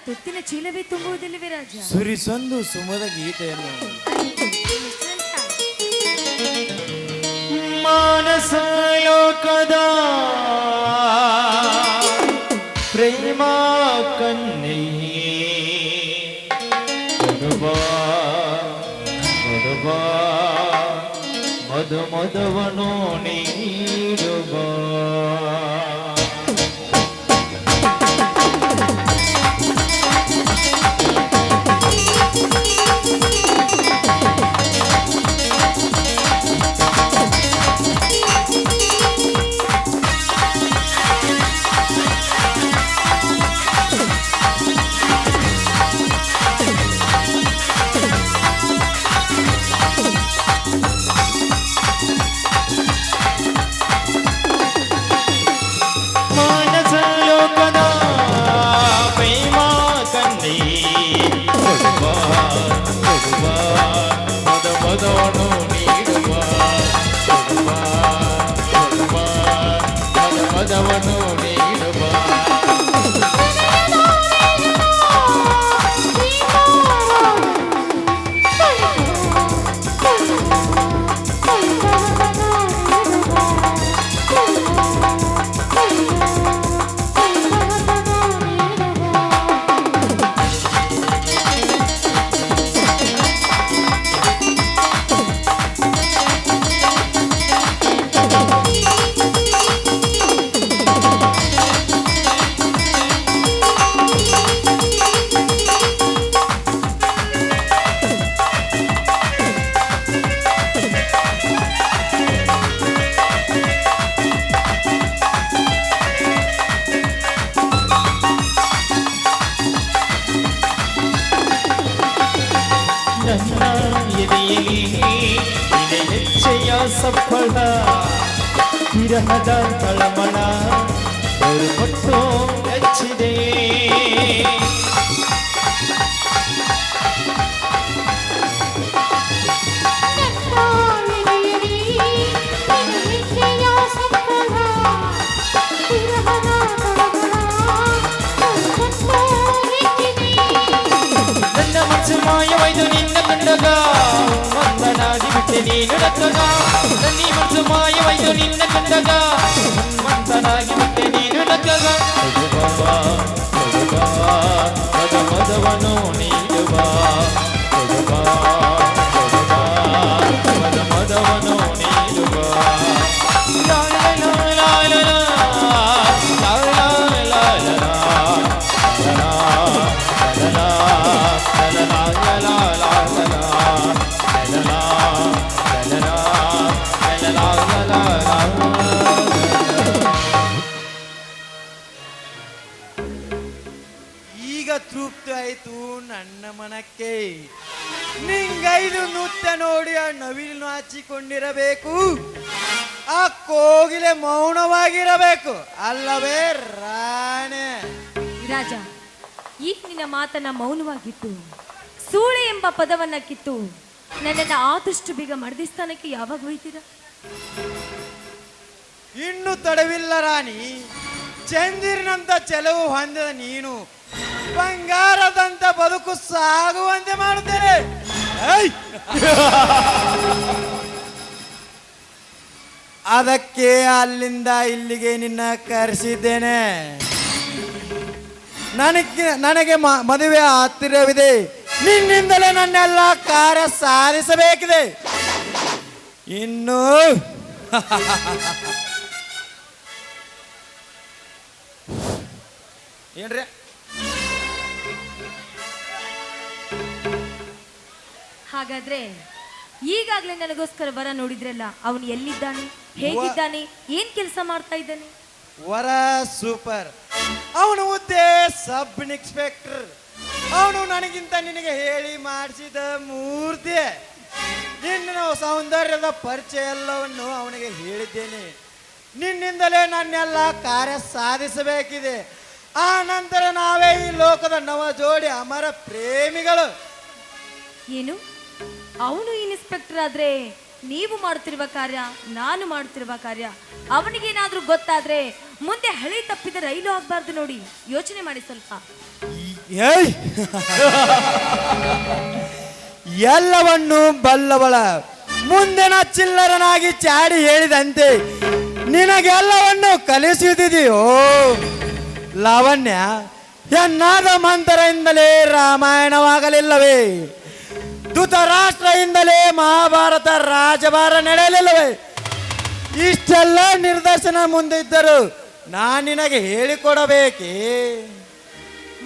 ತುತ್ತಿನ ಚೀಲವೇ ತುಂಬುವುದಿಲ್ಲವೇ ರಾಜ? ಸುರಿಸೊಂದು ಸುಮದ ಗೀತೆಯನ್ನು ಮಾನಸ ಲೋಕದ ಪ್ರೇಮ ಕನ್ನೆ ಮದ ಮದವನು ನೀಡುವ ಮದವನು ನೀಡುವ ನನ್ನ ಎದೆಯಲ್ಲಿ ನಿನ್ನ ಹೆಜ್ಜೆಯ ಸಫಲ ವಿರಹದ ತಳಮಳ ಹೊರಪಟ್ಟು ಹೆಚ್ಚಿದೆ ನನ್ನ ಮನಸ್ಸು ಮಾಯವಾಯ್ತು ನಿನ್ನ ಕಂಡಗ ಮಂದನಾಗಿ ಬಿಟ್ಟೆ ನೀನು ನಕ್ಕಗ ನನ್ನಿ ಮನಸ್ಸು ಮಾಯವಾಯ್ತು ನಿನ್ನ ಕಂಡಗ ಮಂದನಾಗಿ ಬಿಟ್ಟೆ ನೀನು ನಕ್ಕಗ ಮದ ಮದವನು ನೀಡುವ ಮದ ಮದವನು ನೀಡುವ ಈಗ ತೃಪ್ತಿ ಆಯ್ತು ನನ್ನ ಮನಕ್ಕೆ. ನಿಂಗೈದು ನೃತ್ಯ ನೋಡಿ ಆ ನವಿಲು ಹಚ್ಚಿಕೊಂಡಿರಬೇಕು, ಆ ಕೋಗಿಲೆ ಮೌನವಾಗಿರಬೇಕು ಅಲ್ಲವೇ ರಾಣೆ? ರಾಜ, ಈಗ ನಿನ್ನ ಮಾತನ್ನ ಮೌನವಾಗಿತ್ತು ಸೂಳೆ ಎಂಬ ಪದವನ್ನ ಕಿತ್ತು ನನ್ನನ್ನು ಆದಷ್ಟು ಬೇಗ ಮಡದಿ ಸ್ಥಾನಕ್ಕೆ ಯಾವಾಗ ಹೋಯ್ತೀರಾ? ಇನ್ನು ತಡವಿಲ್ಲ ರಾಣಿ. ಚಂದಿರನಂತ ಚೆಲುವು ಹೊಂದಿದ ನೀನು ಬಂಗಾರದಂತ ಬದುಕು ಸಾಗುವಂತೆ ಮಾಡುತ್ತೇನೆ. ಅದಕ್ಕೆ ಅಲ್ಲಿಂದ ಇಲ್ಲಿಗೆ ನಿನ್ನ ಕರೆಸಿದ್ದೇನೆ. ನನಗೆ ಮದುವೆ ಹತ್ತಿರವಿದೆ. ನಿನ್ನಿಂದಲೇ ನನ್ನೆಲ್ಲ ಕಾರ್ಯ ಸಾಧಿಸಬೇಕಿದೆ. ಇನ್ನು ಏನ್ರಿ ಹಾಗಾದ್ರೆ ಈಗಾಗ್ಲೇ ನನಗೋಸ್ಕರ ವರ ನೋಡಿದ್ರಲ್ಲ, ಅವನು ಎಲ್ಲಿದ್ದಾನೆ, ಹೇಗಿದ್ದಾನೆ, ಏನ್ ಕೆಲಸ ಮಾಡ್ತಾ ಇದ್ದಾನೆ? ವರ ಸೂಪರ್. ಅವನು ಹುದ್ದೆ ಸಬ್ ಇನ್ಸ್ಪೆಕ್ಟರ್. ಅವನು ನನಗಿಂತ ನಿನಗೆ ಹೇಳಿ ಮಾಡಿಸಿದ ಮೂರ್ತಿ. ನಿನ್ನ ಸೌಂದರ್ಯದ ಪರಿಚಯ ಎಲ್ಲವನ್ನು ಅವನಿಗೆ ಹೇಳಿದ್ದೇನೆ. ನಿನ್ನಿಂದಲೇ ನನ್ನೆಲ್ಲ ಕಾರ್ಯ ಸಾಧಿಸಬೇಕಿದೆ. ಆ ನಂತರ ನಾವೇ ಈ ಲೋಕದ ನವ ಜೋಡಿ ಅಮರ ಪ್ರೇಮಿಗಳು. ಏನು, ಅವನು ಇನ್ಸ್ಪೆಕ್ಟರ್ ಆದ್ರೆ ನೀವು ಮಾಡುತ್ತಿರುವ ಕಾರ್ಯ, ನಾನು ಮಾಡುತ್ತಿರುವ ಕಾರ್ಯ ಅವನಿಗೇನಾದ್ರೂ ಗೊತ್ತಾದ್ರೆ ಮುಂದೆ ಹಳಿ ತಪ್ಪಿದ ರೈಲು ಆಗ್ಬಾರ್ದು ನೋಡಿ. ಯೋಚನೆ ಮಾಡಿ ಸ್ವಲ್ಪ. ಏಯ್ ಎಲ್ಲವನ್ನು ಬಲ್ಲವಳ ಮುಂದಿನ ಚಿಲ್ಲರನಾಗಿ ಚಾಡಿ ಹೇಳಿದಂತೆ ನಿನಗೆಲ್ಲವನ್ನು ಕಲಿಸುತ್ತಿದೆಯೋ ಲಾವಣ್ಯ. ಎನ್ನಾದ ಮಂತ್ರದಿಂದಲೇ ರಾಮಾಯಣವಾಗಲಿಲ್ಲವೇ? ಧೃತರಾಷ್ಟ್ರದಿಂದಲೇ ಮಹಾಭಾರತ ರಾಜಭಾರ ನಡೆಯಲಿಲ್ಲವೇ? ಇಷ್ಟೆಲ್ಲ ನಿರ್ದರ್ಶನ ಮುಂದೆ ಇದ್ದರು ನಾನು ನಿನಗೆ ಹೇಳಿಕೊಡಬೇಕೇ?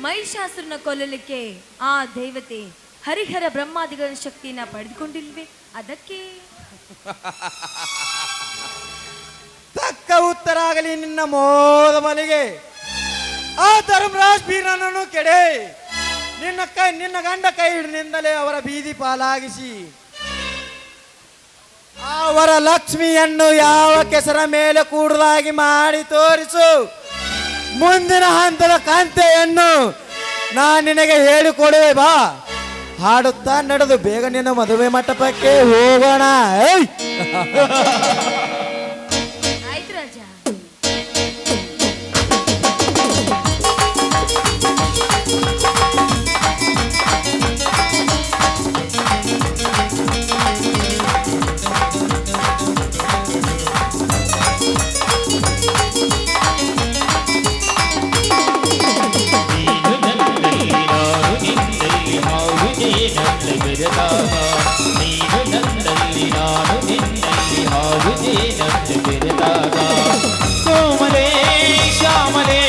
ಮಹಿಷಾಸುರನ ಕೊಲ್ಲಲಿಕ್ಕೆ ಆ ದೇವತೆ ಹರಿಹರ ಬ್ರಹ್ಮಾದಿಗಳ ಶಕ್ತಿಯನ್ನ ಪಡೆದುಕೊಂಡಿಲ್ವೇ? ಅದಕ್ಕೆ ತಕ್ಕ ಉತ್ತರ ಆಗಲಿ ನಿನ್ನ ಮೋದ ಮಲಿಗೆ. ಆ ಧರ್ಮರಾಜ್ ಬೀರನನ್ನು ಕೆಡೆ ನಿನ್ನ ಗಂಡ ಕೈ ಹಿಡಿದಿಂದಲೇ ಅವರ ಬೀದಿ ಪಾಲಾಗಿಸಿ ಅವರ ಲಕ್ಷ್ಮಿಯನ್ನು ಯಾವ ಕೆಸರ ಮೇಲೆ ಕೂಡುದಾಗಿ ಮಾಡಿ ತೋರಿಸು. ಮುಂದಿನ ಹಂತದ ಕಾಂತೆಯನ್ನು ನಾನು ನಿನಗೆ ಹೇಳಿಕೊಡುವೆ. ಬಾ, ಹಾಡುತ್ತಾ ನಡೆದು ಬೇಗ ನಿನ್ನ ಮದುವೆ ಮಂಟಪಕ್ಕೆ ಹೋಗೋಣ. ಆಯ್ತು ರಾಜ. ನೀನು ನನ್ನಲ್ಲಿ ನಾನು ನಿನ್ನಲ್ಲಿ ಹಾವು ಜೇನಂತೆ ಬೆರೆತಾಗ ಕೋಮಲೆ ಶ್ಯಾಮಲೆ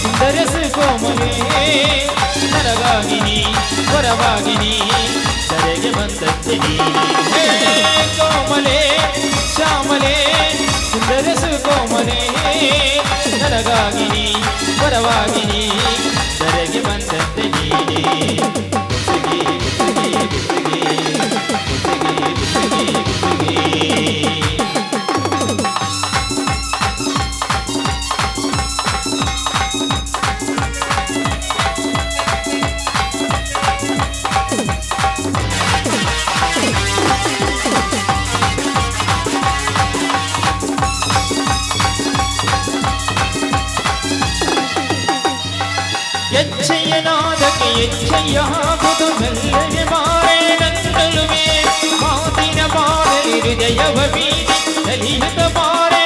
ಸುಂದರಸು ಕೋಮಲೆ ನರವಾಗಿನಿ ಹೊರವಾಗಿನಿ ಸರೆಗೆ ಬಂದಂತೆ ನೀನೇ ಕೋಮಲೆ ಶ್ಯಾಮಲೆ ಸುಂದರಸು ಕೋಮಲೆ ನರಗಾಗಿನಿ ಹೊರವಾಗಿನಿ ಸರೆಗೆ ಬಂದಂತೆ ನೀನೇ ಎಚ್ಚಯ್ಯನಾದಕ್ಕೆ ಎಚ್ಚಯ್ಯಾಗುವುದು ಮೆಲ್ಲಗೆ ಬಾರೆ ನನ್ನಲುವೆ ಮಾತಿನ ಬಾರೆ ಹೃದಯವ ಬೀರಿ ನಲಿಯುತ್ತ ಬಾರೆ